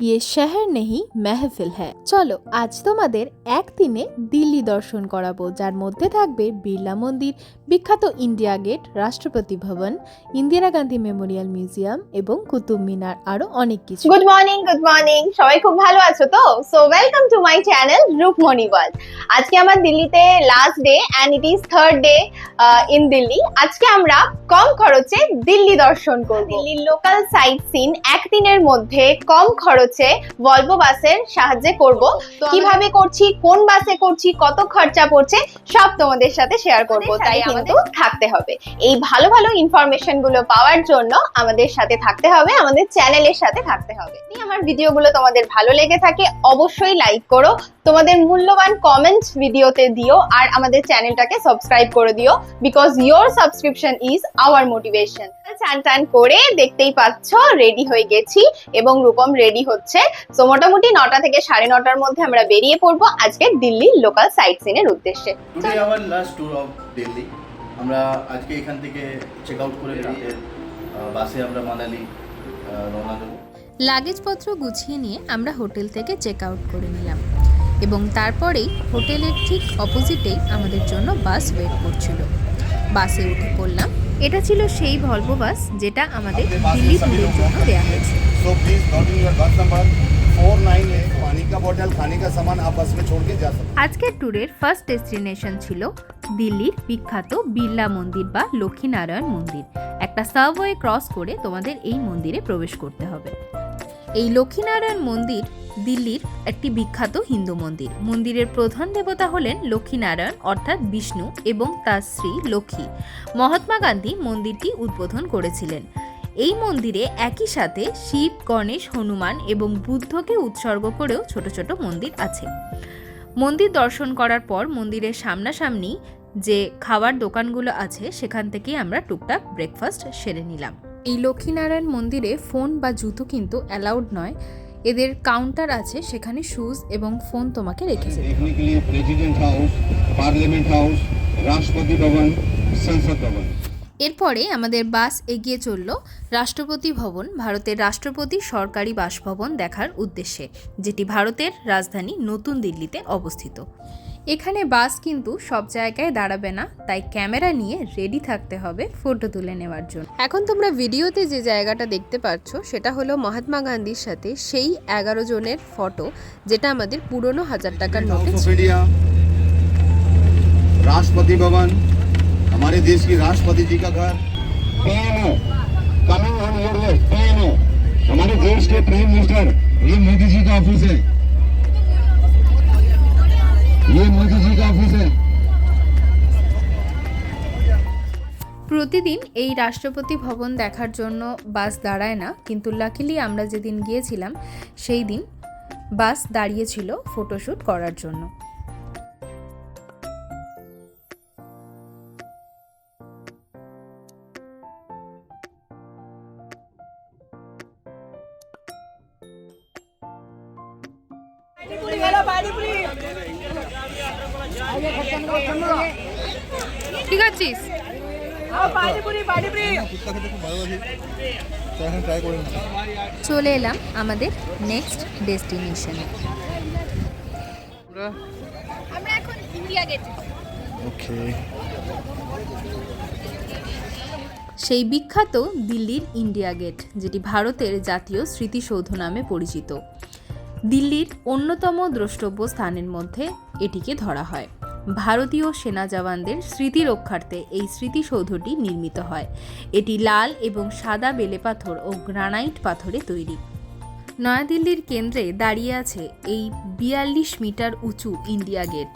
ये शहर नहीं महফিল है। চলো আজ তোমাদের একদিনে দিল্লি দর্শন করাবো, যার মধ্যে থাকবে বিড়লা মন্দির, বিখ্যাত ইন্ডিয়া গেট, রাষ্ট্রপতি ভবন, ইন্দিরা গান্ধী মেমোরিয়াল মিউজিয়াম এবং কুতুব মিনার, আরো অনেক কিছু। গুড মর্নিং, সবাই খুব ভালো আছো তো? So welcome to my channel Rupmoni world. আজকে আমার দিল্লিতে last day and it is third day in Delhi. আজকে আমরা কম খরচে দিল্লি দর্শন করব। দিল্লির লোকাল সাইট সিন একদিনের মধ্যে কম খরচে ভলভো বাসের সাহায্যে করব। কিভাবে করছি, কোন বাসে করছি, কত খরচা পড়ছে, সব তোমাদের সাথে শেয়ার করব। তাই কিন্তু থাকতে হবে। এই ভালো ভালো ইনফরমেশন গুলো পাওয়ার জন্য আমাদের সাথে থাকতে হবে, আমাদের চ্যানেলের সাথে থাকতে হবে। যদি আমার ভিডিওগুলো তোমাদের ভালো লেগে থাকে অবশ্যই লাইক করো, তোমাদের মূল্যবান কমেন্টস ভিডিওতে দিও, আর আমাদের চ্যানেলটাকে সাবস্ক্রাইব করে দিও, because your subscription is our motivation. চান টান করে দেখতেই পাচ্ছ রেডি হয়ে গেছি এবং রূপম রেডি হচ্ছে। সো মোটামুটি 9টা থেকে 9:30টার মধ্যে আমরা বেরিয়ে পড়বো আজকে দিল্লির লোকাল সাইট সিনের উদ্দেশ্যে। Today our last tour of Delhi. আমরা আজকে এখান থেকে চেক আউট করে বেরিয়ে বাসে আমরা মানালি রওনা দেবো। লাগেজপত্র গুছিয়ে নিয়ে আমরা হোটেল থেকে চেক আউট করে নিলাম এবং তারপরেই হোটেলের ঠিক অপোজিটেই আমাদের জন্য বাস ওয়েট করছিল। বাসে উঠে পড়লাম। এটা ছিল সেই ভলভো বাস যেটা আমাদের দিল্লি ট্যুরের জন্য দেওয়া হয়েছে। So please note in your bus number 49A, पानी का बोतल, खाने का सामान आप बस में छोड़ के जा सकते हैं। আজকের ট্যুরের ফার্স্ট ডেস্টিনেশন ছিল দিল্লির বিখ্যাত বিড়লা মন্দির বা লক্ষ্মীনারায়ণ মন্দির। একটা সাবওয়ে ক্রস করে তোমাদের এই মন্দিরে প্রবেশ করতে হবে। এই লক্ষ্মীনারায়ণ মন্দির দিল্লির একটি বিখ্যাত হিন্দু মন্দির। মন্দিরের প্রধান দেবতা হলেন লক্ষ্মীনারায়ণ অর্থাৎ বিষ্ণু এবং তার স্ত্রী লক্ষ্মী। মহাত্মা গান্ধী মন্দিরটি উদ্বোধন করেছিলেন। এই মন্দিরে একই সাথে শিব, গণেশ, হনুমান এবং বুদ্ধকে উৎসর্গ করেও ছোট ছোট মন্দির আছে। মন্দির দর্শন করার পর মন্দিরের সামনাসামনি যে খাবার দোকানগুলো আছে সেখান থেকেই আমরা টুকটাক ব্রেকফাস্ট সেরে নিলাম। এই লক্ষ্মীনারায়ণ মন্দিরে ফোন বা জুতো কিন্তু অ্যালাউড নয়। এদের কাউন্টার আছে, সেখানে শুজ এবং ফোন তোমাকে রেখে যেতে হবে। देखने के लिए president house, parliament house, Rashtrapati Bhavan, संसद भवन। এরপরে আমাদের বাস এগিয়ে চলল রাষ্ট্রপতি ভবন, ভারতের রাষ্ট্রপতি সরকারি বাসভবন দেখার উদ্দেশ্যে, যেটি ভারতের রাজধানী নতুন দিল্লিতে অবস্থিত। এখানে বাস কিন্তু সব জায়গায় দাঁড়াবে না, তাই ক্যামেরা নিয়ে রেডি থাকতে হবে ফটো তুলে নেওয়ার জন্য। এখন তোমরা ভিডিওতে যে জায়গাটা দেখতে পাচ্ছ সেটা হলো মহাত্মা গান্ধীর সাথে সেই 11 জনের ফটো, যেটা আমাদের পুরনো 1000 টাকার নোটে ऑफ ছিল। इंडिया, राष्ट्रपति भवन, हमारे देश की राष्ट्रपति जी का घर, PMO, coming on your list, PMO, हमारे देश के प्राइम मिनिस्टर, ये मोदी जी का ऑफिस है, ये मोदी जी का ऑफिस है। প্রতিদিন এই রাষ্ট্রপতি ভবন দেখার জন্য বাস দাঁড়ায় না, কিন্তু লাকিলি আমরা যেদিন গিয়েছিলাম সেই দিন বাস দাঁড়িয়েছিল ফটোশ্যুট করার জন্য। ঠিক আছিস? চলে এলাম আমাদের নেক্সট ডেস্টিনেশনে। আমরা এখন ইন্ডিয়া গেটে। সেই বিখ্যাত দিল্লির ইন্ডিয়া গেট, যেটি ভারতের জাতীয় স্মৃতিসৌধ নামে পরিচিত। দিল্লির অন্যতম দ্রষ্টব্য স্থানের মধ্যে এটিকে ধরা হয়। ভারতীয় সেনা জওয়ানদের স্মৃতি রক্ষার্থে এই স্মৃতিসৌধটি নির্মিত হয়। এটি লাল এবং সাদা বেলে পাথর ও গ্রানাইট পাথরে তৈরি। নয়াদিল্লির কেন্দ্রে দাঁড়িয়ে আছে এই 42 মিটার উঁচু ইন্ডিয়া গেট।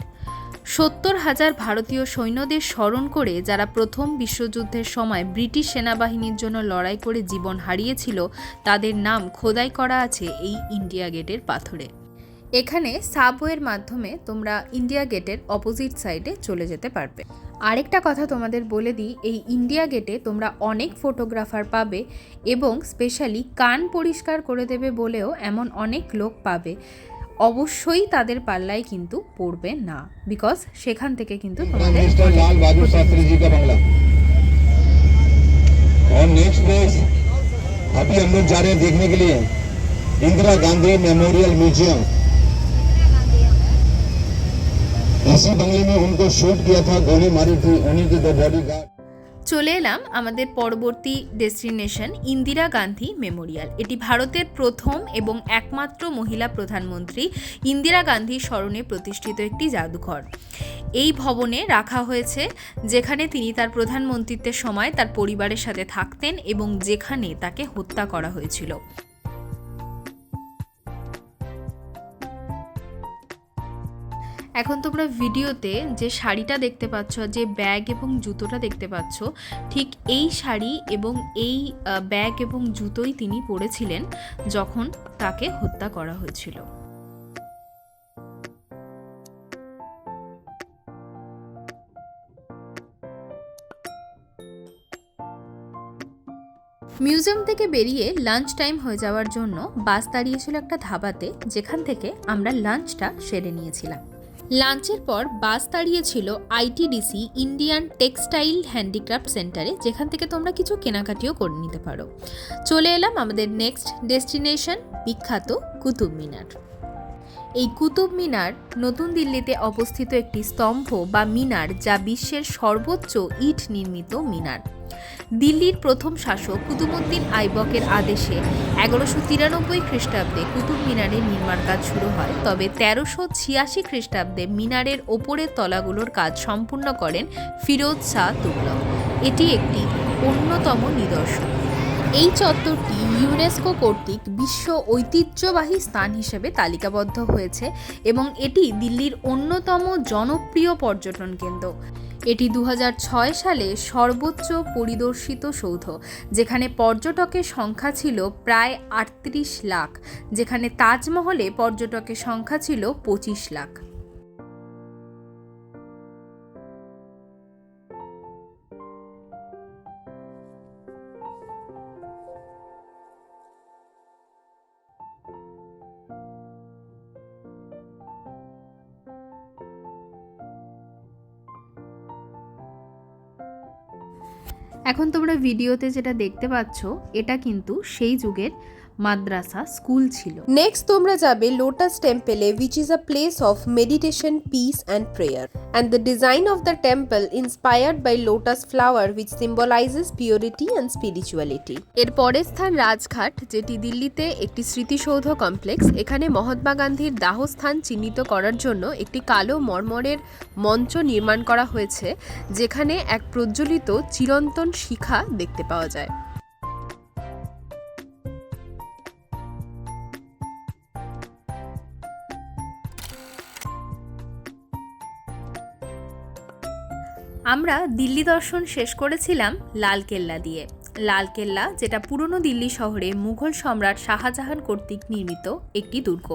70,000 ভারতীয় সৈন্যদের স্মরণ করে, যারা প্রথম বিশ্বযুদ্ধের সময় ব্রিটিশ সেনাবাহিনীর জন্য লড়াই করে জীবন হারিয়েছিল, তাদের নাম খোদাই করা আছে এই ইন্ডিয়া গেটের পাথরে। এখানে সাবওয়ের মাধ্যমে তোমরা ইন্ডিয়া গেটের অপোজিট সাইডে চলে যেতে পারবে। আরেকটা কথা তোমাদের বলে দিই, এই ইন্ডিয়া গেটে তোমরা অনেক ফটোগ্রাফার পাবে এবং স্পেশালি কান পরিষ্কার করে দেবে বলেও এমন অনেক লোক পাবে। অবশ্যই তাদের পাল্লায় কিন্তু পড়বে না, বিকজ সেখান থেকে কিন্তু তোমাদের लाल बहादुर शास्त्री जी का बंगला। और नेक्स्ट प्लेस अभी हम लोग जा रहे हैं देखने के लिए इंदिरा गांधी मेमोरियल म्यूजियम। इसी बंगले में उनको शूट किया था, गोली मारी थी, उन्हीं की दो बॉडीगार्ड। চলে এলাম আমাদের পরবর্তী ডেস্টিনেশন ইন্দিরা গান্ধী মেমোরিয়াল। এটি ভারতের প্রথম এবং একমাত্র মহিলা প্রধানমন্ত্রী ইন্দিরা গান্ধীর স্মরণে প্রতিষ্ঠিত একটি জাদুঘর। এই ভবনে রাখা হয়েছে যেখানে তিনি তার প্রধানমন্ত্রীত্বের সময় তার পরিবারের সাথে থাকতেন এবং যেখানে তাকে হত্যা করা হয়েছিল। এখন তোমরা ভিডিওতে যে শাড়িটা দেখতে পাচ্ছ, যে ব্যাগ এবং জুতোটা দেখতে পাচ্ছ, ঠিক এই শাড়ি এবং এই ব্যাগ এবং জুতোই তিনি পরেছিলেন যখন তাকে হত্যা করা হয়েছিল। মিউজিয়াম থেকে বেরিয়ে লাঞ্চ টাইম হয়ে যাওয়ার জন্য বাস দাঁড়িয়েছিল একটা ধাবাতে, যেখান থেকে আমরা লাঞ্চটা সেরে নিয়েছিলাম। লাঞ্চের পর বাস দাঁড়িয়েছিল আইটিডিসি ইন্ডিয়ান টেক্সটাইল হ্যান্ডিক্রাফট সেন্টারে, যেখান থেকে তোমরা কিছু কেনাকাটিও করে নিতে পারো। চলে এলাম আমাদের নেক্সট ডেস্টিনেশন বিখ্যাত কুতুব মিনার। এই কুতুব মিনার নতুন দিল্লিতে অবস্থিত একটি স্তম্ভ বা মিনার, যা বিশ্বের সর্বোচ্চ ইট নির্মিত মিনার। দিল্লির প্রথম শাসক কুতুবউদ্দিন আইবকের আদেশে 1193 খ্রিস্টাব্দে কুতুব মিনারের নির্মাণ কাজ শুরু হয়, তবে 1386 খ্রিস্টাব্দে মিনারের ওপরের তলাগুলোর কাজ সম্পূর্ণ করেন ফিরোজ শাহ তুগলক। এটি একটি অন্যতম নিদর্শন। এই চত্বরটি ইউনেস্কো কর্তৃক বিশ্ব ঐতিহ্যবাহী স্থান হিসেবে তালিকাবদ্ধ হয়েছে এবং এটি দিল্লির অন্যতম জনপ্রিয় পর্যটন কেন্দ্র। এটি 2006 সালে সর্বোচ্চ পরিদর্শিত সৌধ, যেখানে পর্যটকের সংখ্যা ছিল প্রায় 38 লাখ, যেখানে তাজমহলে পর্যটকের সংখ্যা ছিল 25 লাখ। এখন তোমরা ভিডিওতে যেটা দেখতে পাচ্ছ, এটা কিন্তু সেই যুগের মাদ্রাসা স্কুল ছিল। Next তোমরা যাবে lotus টেম্পলে, which is a place of meditation, peace and prayer, and the design of the temple inspired by lotus flower, which symbolizes purity and spirituality. এর পরের স্থান রাজঘাট, যেটি দিল্লিতে একটি স্মৃতিসৌধ কমপ্লেক্স। এখানে মহাত্মা গান্ধীর দাহস্থান চিহ্নিত করার জন্য একটি কালো মর্মরের মঞ্চ নির্মাণ করা হয়েছে, যেখানে এক প্রজ্বলিত চিরন্তন শিখা দেখতে পাওয়া যায়। আমরা দিল্লি দর্শন শেষ করেছিলাম লালকেল্লা দিয়ে। লালকেল্লা, যেটা পুরনো দিল্লি শহরে মুঘল সম্রাট শাহজাহান কর্তৃক নির্মিত একটি দুর্গ।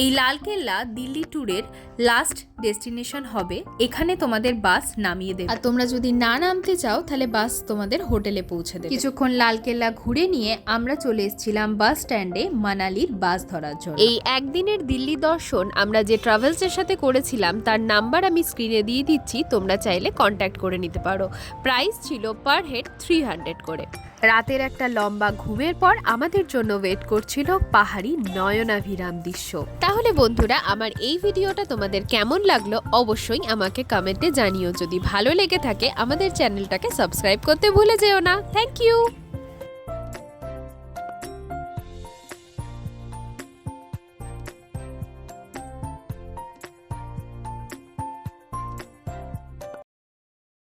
এই লালকেল্লা দিল্লি ট্যুরের লাস্ট ডেস্টিনেশন হবে। এখানে তোমাদের বাস নামিয়ে দেবে, আর তোমরা যদি না নামতে চাও তাহলে বাস তোমাদের হোটেলে পৌঁছে দেবে। কিছুক্ষণ লালকেল্লা ঘুরে নিয়ে আমরা চলে এসেছিলাম বাস স্ট্যান্ডে মানালির বাস ধরার জন্য। এই একদিনের দিল্লি দর্শন আমরা যে ট্রাভেলসের সাথে করেছিলাম তার নাম্বার আমি স্ক্রিনে দিয়ে দিচ্ছি, তোমরা চাইলে কন্ট্যাক্ট করে নিতে পারো। প্রাইস ছিল পার হেড 300 করে। রাতের একটা লম্বা ঘুমের পর আমাদের জন্য ওয়েট করছিল পাহাড়ি নয়নাভিরাম দৃশ্য। তাহলে বন্ধুরা, আমার এই ভিডিওটা তোমাদের কেমন লাগলো অবশ্যই আমাকে কমেন্টে জানিও। যদি ভালো লেগে থাকে আমাদের চ্যানেলটাকে সাবস্ক্রাইব করতে ভুলে যেও না। Thank you.